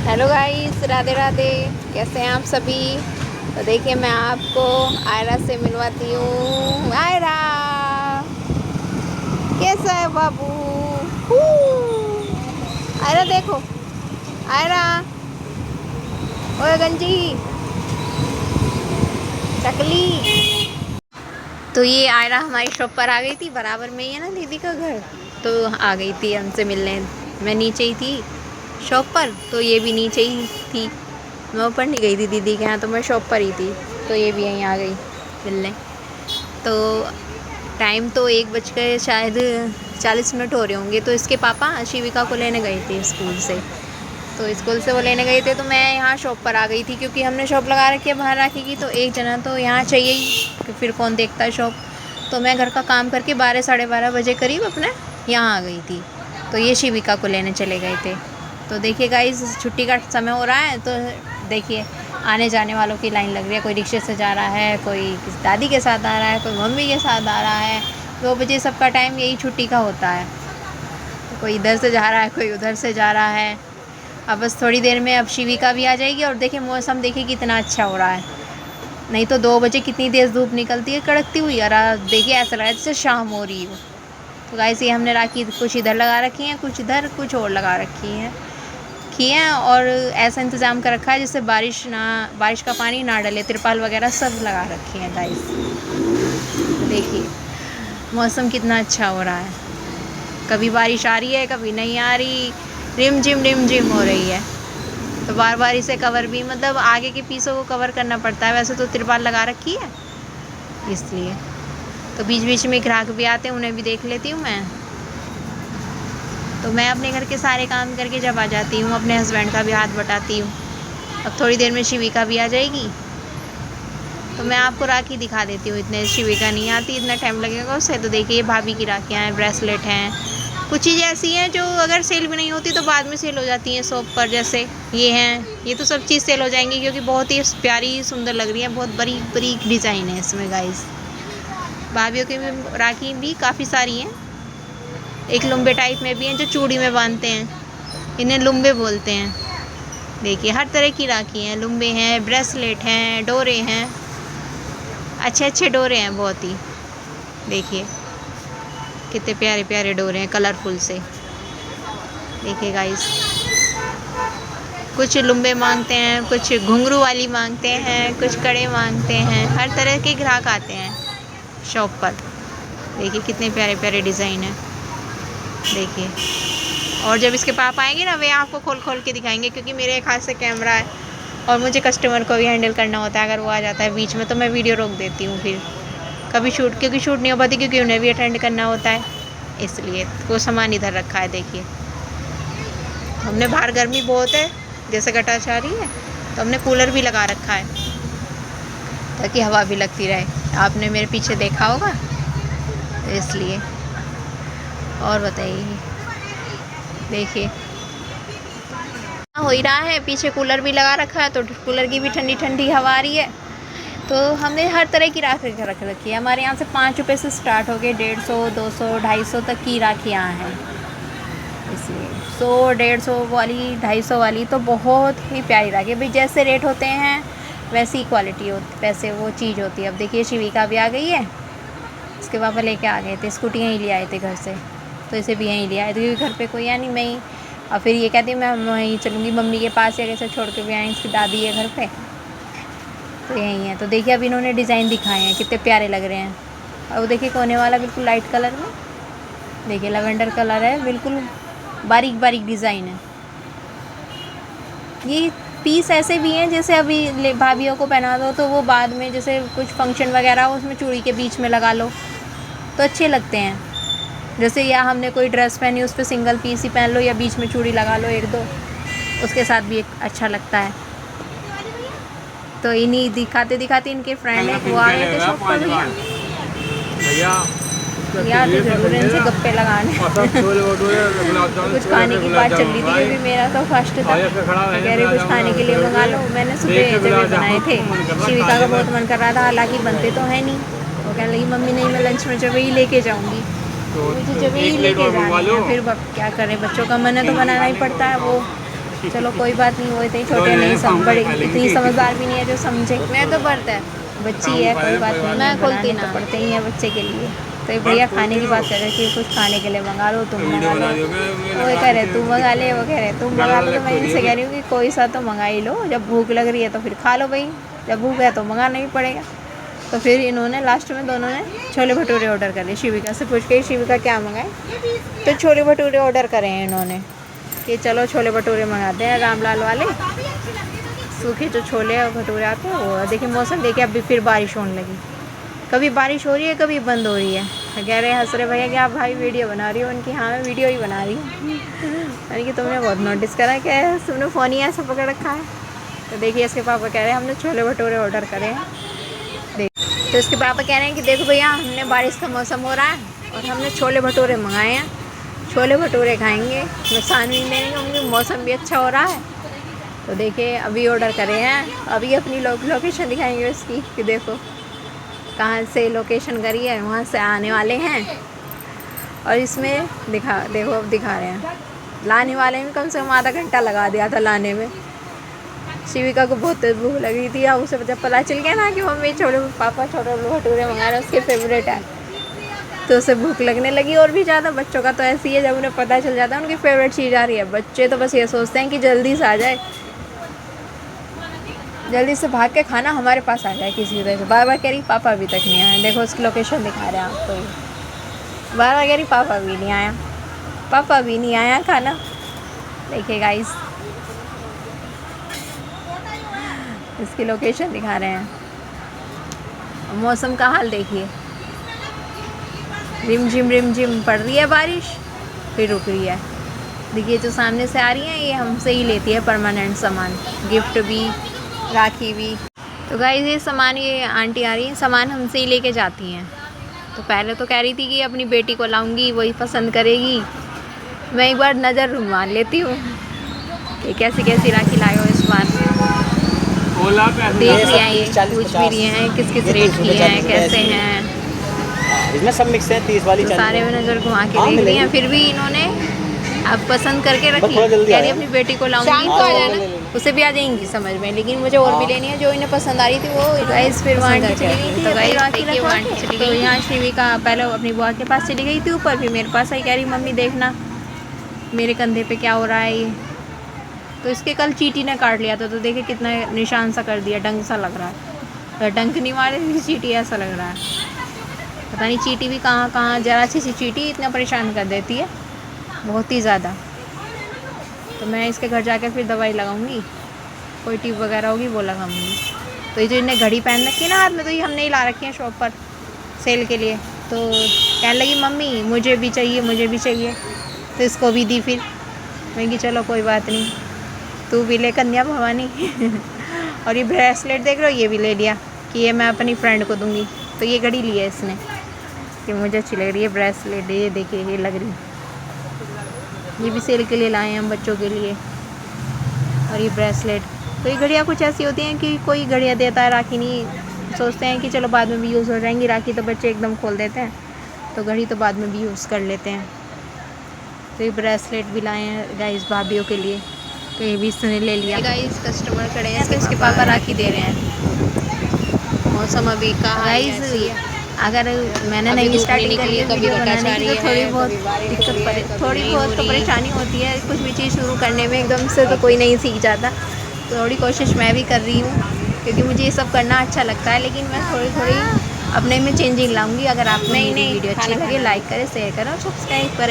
Hello guys, Radhe Radhe. कैसे हैं आप सभी? तो देखिए, मैं आपको आयरा से मिलवाती हूँ। आयरा, कैसा है बाबू? हू। आयरा देखो, आयरा, ओए गंजी, चकली। तो ये आयरा हमारी शॉप पर आ गई थी, बराबर में ही है ना दीदी का घर। तो आ गई थी हमसे मिलने। मैं नीचे ही थी शॉप पर, तो ये भी नीचे ही थी। मैं ऊपर नहीं गई थी दीदी के यहाँ, तो मैं शॉप पर ही थी। तो ये भी यहीं आ गई मिलने। तो टाइम तो 1 बज के शायद 40 मिनट हो रहे होंगे। तो इसके पापा शिविका को लेने गए थे स्कूल से। तो स्कूल से वो लेने गए थे, तो मैं यहाँ शॉप पर आ गई थी, क्योंकि हमने शॉप लगा रखी है बाहर राखी की। तो एक जना तो यहाँ चाहिए ही, कि फिर कौन देखता है शॉप। तो मैं घर का काम करके 12 साढ़े 12 बजे करीब अपने यहाँ आ गई थी। तो ये शिविका को लेने चले गए थे। तो देखिए गाइस, छुट्टी का समय हो रहा है। तो देखिए, आने जाने वालों की लाइन लग रही है। कोई रिक्शे से जा रहा है, कोई किसी दादी के साथ आ रहा है, कोई मम्मी के साथ आ रहा है। 2 बजे सबका टाइम यही छुट्टी का होता है। तो कोई इधर से जा रहा है, कोई उधर से जा रहा है। अब बस थोड़ी देर में अब शिविका भी आ जाएगी। और देखिए, मौसम देखिए कितना अच्छा हो रहा है। नहीं तो 2 बजे कितनी तेज़ धूप निकलती है कड़कती हुई, और देखिए ऐसा लग रहा है जैसे शाम हो रही हो। तो गाइस, ये हमने राखी कुछ इधर लगा रखी हैं, कुछ इधर, कुछ और लगा रखी हैं। और ऐसा इंतज़ाम कर रखा है जिससे बारिश का पानी ना डले। तिरपाल वगैरह सब लगा रखी हैं गाइस। देखिए मौसम कितना अच्छा हो रहा है। कभी बारिश आ रही है, कभी नहीं आ रही। रिम झिम हो रही है। तो बार बार इसे कवर भी, मतलब आगे के पीसों को कवर करना पड़ता है। वैसे तो तिरपाल लगा रखी है, इसलिए। तो बीच बीच में ग्राहक भी आते हैं, उन्हें भी देख लेती हूँ मैं। तो मैं अपने घर के सारे काम करके जब आ जाती हूँ, अपने हस्बैंड का भी हाथ बटाती हूँ। अब थोड़ी देर में शिविका भी आ जाएगी। तो मैं आपको राखी दिखा देती हूँ। इतने शिविका नहीं आती, इतना टाइम लगेगा उसे। तो देखिए, भाभी की राखियाँ हैं, ब्रेसलेट हैं। कुछ चीज़ें ऐसी हैं जो अगर सेल भी नहीं होती तो बाद में सेल हो जाती हैं शॉप पर। जैसे ये हैं, ये तो सब चीज़ सेल हो जाएंगी, क्योंकि बहुत ही प्यारी सुंदर लग रही है। बहुत बरीक बरीक डिज़ाइन है इसमें गाइस। भाभीयों की भी राखी भी काफ़ी सारी हैं। एक लुम्बे टाइप में भी हैं जो चूड़ी में बांधते हैं, इन्हें लुम्बे बोलते हैं। देखिए, हर तरह की राखी हैं। लुम्बे हैं, ब्रेसलेट हैं, डोरे हैं। अच्छे अच्छे डोरे हैं बहुत ही। देखिए कितने प्यारे प्यारे डोरे हैं, कलरफुल से। देखिए गाइस, कुछ लुम्बे मांगते हैं, कुछ घुंघरू वाली मांगते हैं, कुछ कड़े मांगते हैं। हर तरह के ग्राहक आते हैं शॉप पर। देखिए कितने प्यारे प्यारे डिज़ाइन हैं। देखिए, और जब इसके पापा आएंगे ना, वे आपको खोल खोल के दिखाएंगे, क्योंकि मेरे एक हाथ से कैमरा है और मुझे कस्टमर को भी हैंडल करना होता है। अगर वो आ जाता है बीच में तो मैं वीडियो रोक देती हूँ। फिर कभी क्योंकि शूट नहीं हो पाती, क्योंकि उन्हें भी अटेंड करना होता है, इसलिए। वो सामान इधर रखा है। देखिए, हमने बाहर गर्मी बहुत है, जैसे गटाचारी है, तो हमने कूलर भी लगा रखा है ताकि हवा भी लगती रहे। आपने मेरे पीछे देखा होगा, इसलिए। और बताइए, देखिए हो ही रहा है। पीछे कूलर भी लगा रखा है, तो कूलर की भी ठंडी ठंडी हवा आ रही है। तो हमने हर तरह की राखी रख रखी है। हमारे यहाँ से 5 रुपये से स्टार्ट हो गए, 150, 200, 250 तक की राखियाँ हैं। इसलिए 100, 150 वाली, 250 वाली तो बहुत ही प्यारी राखी। भाई जैसे रेट होते हैं वैसी क्वालिटी होती, वैसे वो चीज़ होती है। अब देखिए, शिविका भी आ गई है। इसके पापा लेके आ गए थे, स्कूटी यहीं ले आए थे घर से। तो इसे भी यहीं ले आए थे, क्योंकि घर पे कोई है नहीं, मैं ही। और फिर ये कहती मैं वहीं चलूँगी मम्मी के पास, या कैसे छोड़ के भी आएँ, इसकी दादी है घर पे, तो यहीं है। तो देखिए, अब इन्होंने डिज़ाइन दिखाए हैं, कितने प्यारे लग रहे हैं। और वो देखिए, कोने वाला बिल्कुल लाइट कलर में, देखिए लैवेंडर कलर है, बिल्कुल बारीक बारीक डिज़ाइन है। ये पीस ऐसे भी हैं, जैसे अभी भाभीयों को पहना दो तो वो बाद में जैसे कुछ फंक्शन वगैरह हो, उसमें चूड़ी के बीच में लगा लो तो अच्छे लगते हैं। जैसे या हमने कोई ड्रेस पहनी, उस पर सिंगल पीस ही पहन लो, या बीच में चूड़ी लगा लो 1-2, उसके साथ भी एक अच्छा लगता है। तो इन्हीं दिखाते दिखाते इनके फ्रेंड एक वो आ गए थे शॉप पर। भैया यार, तो ज़रूर इनसे गप्पे लगाने। कुछ खाने की बात चल रही थी, क्योंकि मेरा तो फर्स्ट था। कह रहे कुछ खाने के लिए मंगा लो। मैंने सुबह जब बनाए थे, शिविका का बहुत मन कर रहा था, हालांकि बनते तो है नहीं। वो कहने लगी मम्मी नहीं, मैं लंच में जब ही लेके जाऊँगी। मुझे जब ही लेके जाना है, फिर क्या करें, बच्चों का मन है तो बनाना ही पड़ता है। वो चलो कोई बात नहीं, वो इतने छोटे नहीं सब बड़े, इतनी समझदार भी नहीं है जो समझे। मैं तो बढ़ता है, बच्ची है, कोई बात नहीं, मैं खोलती ना, पड़ते ही है बच्चे के लिए। तो भैया खाने की बात कर रहे कि कुछ खाने के लिए मंगा लो, तुम मंगा लो। वो कह रहे तू मंगा ले, वो कह रहे तुम मंगा लो। तो मैं इनसे कह रही हूँ कि कोई सा तो मंगा ही लो, जब भूख लग रही है तो फिर खा लो भाई, जब भूख है तो मंगाना ही पड़ेगा। तो फिर इन्होंने लास्ट में दोनों ने छोले भटूरे ऑर्डर कर लिए। शिविका से पूछ के शिविका क्या मंगाए, तो छोले भटूरे ऑर्डर करे हैं इन्होंने कि चलो छोले भटूरे मंगाते हैं रामलाल वाले, सूखे जो छोले और भटूरे आते हैं वो। देखिए मौसम देखिए, अभी फिर बारिश होने लगी, कभी बारिश हो रही है कभी बंद हो रही है। कह रहे हंस रहे भैया कि आप भाई वीडियो बना रही हो, उनकी हाँ मैं वीडियो ही बना रही हूँ। यानी कि तुमने बहुत नोटिस करा कि तुमने फ़ोन ही ऐसा पकड़ रखा है। तो देखिए इसके पापा कह रहे हैं हमने छोले भटूरे ऑर्डर करे हैं। देख तो इसके पापा कह रहे हैं कि देखो भैया हमने बारिश का मौसम हो रहा है और हमने छोले भटूरे मंगाए हैं, छोले भटूरे खाएंगे, नुकसान भी नहीं देंगे, उनकी मौसम भी अच्छा हो रहा है। तो देखिए अभी ऑर्डर करे हैं, अभी अपनी लोकेशन दिखाएंगे उसकी कि देखो कहाँ से लोकेशन करी है, वहाँ से आने वाले हैं। और इसमें देखो अब दिखा रहे हैं, लाने वाले में कम से कम आधा घंटा लगा दिया था लाने में। शिविका को बहुत तेज भूख लग रही थी, अब उसे जब पता चल गया ना कि मम्मी पापा छोले भटूरे मंगा रहे हैं, उसके फेवरेट है, तो उसे भूख लगने लगी और भी ज़्यादा। बच्चों का तो ऐसे ही है, जब उन्हें पता चल जाता है उनकी फेवरेट चीज़ आ रही है, बच्चे तो बस ये सोचते हैं कि जल्दी से आ जाए, जल्दी से भाग के खाना हमारे पास आ जाए किसी तरह से। बार बार कह रही पापा अभी तक नहीं आया, देखो उसकी लोकेशन दिखा रहे हैं आपको, बार बार कह रही पापा भी नहीं आया, पापा भी नहीं आया खाना। देखिए गाइस इसकी लोकेशन दिखा रहे हैं। मौसम का हाल देखिए, रिम झिम पड़ रही है बारिश, फिर रुक रही है। देखिए जो सामने से आ रही है ये हमसे ही लेती है परमानेंट सामान, गिफ्ट भी, राखी भी। तो गाइस ये सामान, ये आंटी आ रही है, सामान हमसे ही लेके जाती हैं। तो पहले तो कह रही थी कि अपनी बेटी को लाऊंगी, वही पसंद करेगी, मैं एक बार नज़र मान लेती हूँ कि कैसी कैसी राखी लाए हो इस बार। देख रही हैं ये, पूछ भी रही हैं किस किस रेट की हैं, कैसे हैं, इसमें सब मिक्स है। 30 वाली तो सारे में नज़र घुमा के देख रही हैं। फिर भी इन्होंने अब पसंद करके रखी, कह रही अपनी बेटी को लाऊंगी तो उसे भी आ जाएंगी समझ में, लेकिन मुझे और भी लेनी है जो इन्हें पसंद आ रही थी वो। गाइस फिर वहाँ आंटी चली गई थी, तो गाइस देखिए वो आंटी चली गई। तो यहाँ शिविका पहले अपनी बुआ के पास चली गई थी ऊपर, फिर मेरे पास आई, कह रही मम्मी देखना मेरे कंधे पे क्या हो रहा है ये। तो इसके कल चींटी ने काट लिया था, तो देखिए कितना निशान सा कर दिया, डंक सा लग रहा है, डंक नहीं मारे चींटी ऐसा लग रहा है। पता नहीं चींटी भी कहाँ कहाँ, जरा सी चींटी इतना परेशान कर देती है, बहुत ही ज़्यादा। तो मैं इसके घर जाकर फिर दवाई लगाऊंगी, कोई टिप वगैरह होगी वो लगाऊंगी। तो ये जो इन्हें घड़ी पहन रखी है ना हाथ में, तो ये हमने ही ला रखी है शॉप पर सेल के लिए। तो कहने लगी मम्मी मुझे भी चाहिए, मुझे भी चाहिए, तो इसको भी दी। फिर मैं कि चलो कोई बात नहीं, तू भी ले कन्या भवानी। और ये ब्रेसलेट देख रहे हो, ये भी ले लिया कि ये मैं अपनी फ्रेंड को दूंगी। तो ये घड़ी ली है इसने कि मुझे अच्छी लग रही है ब्रेसलेट, ये देखिए ये लग रही, ये भी सेल के लिए लाए हैं हम बच्चों के लिए। और ये ब्रेसलेट, तो ये घड़ियाँ कुछ ऐसी होती हैं कि कोई घड़ियाँ देता है, राखी नहीं, सोचते हैं कि चलो बाद में भी यूज़ हो जाएंगी, राखी तो बच्चे एकदम खोल देते हैं, तो घड़ी तो बाद में भी यूज़ कर लेते हैं। तो ये ब्रेसलेट भी लाए हैं गाइस भाभीियों के लिए, तो ये भी इसने ले लिया। गाइस कस्टमर खड़े हैं, इसके पापा राखी दे रहे हैं। मौसम अभी का गाइस, अगर मैंने नई स्टार्टिंग करी है वीडियो बनाने की, तो थोड़ी बहुत दिक्कत थोड़ी बहुत तो परेशानी होती है कुछ भी चीज़ शुरू करने में, एकदम से तो कोई नहीं सीख जाता। तो थोड़ी कोशिश मैं भी कर रही हूँ क्योंकि मुझे ये सब करना अच्छा लगता है, लेकिन मैं थोड़ी अपने में चेंजिंग लाऊंगी। अगर आप नई वीडियो अच्छी लगे लाइक करें, शेयर करें और सब्सक्राइब करें।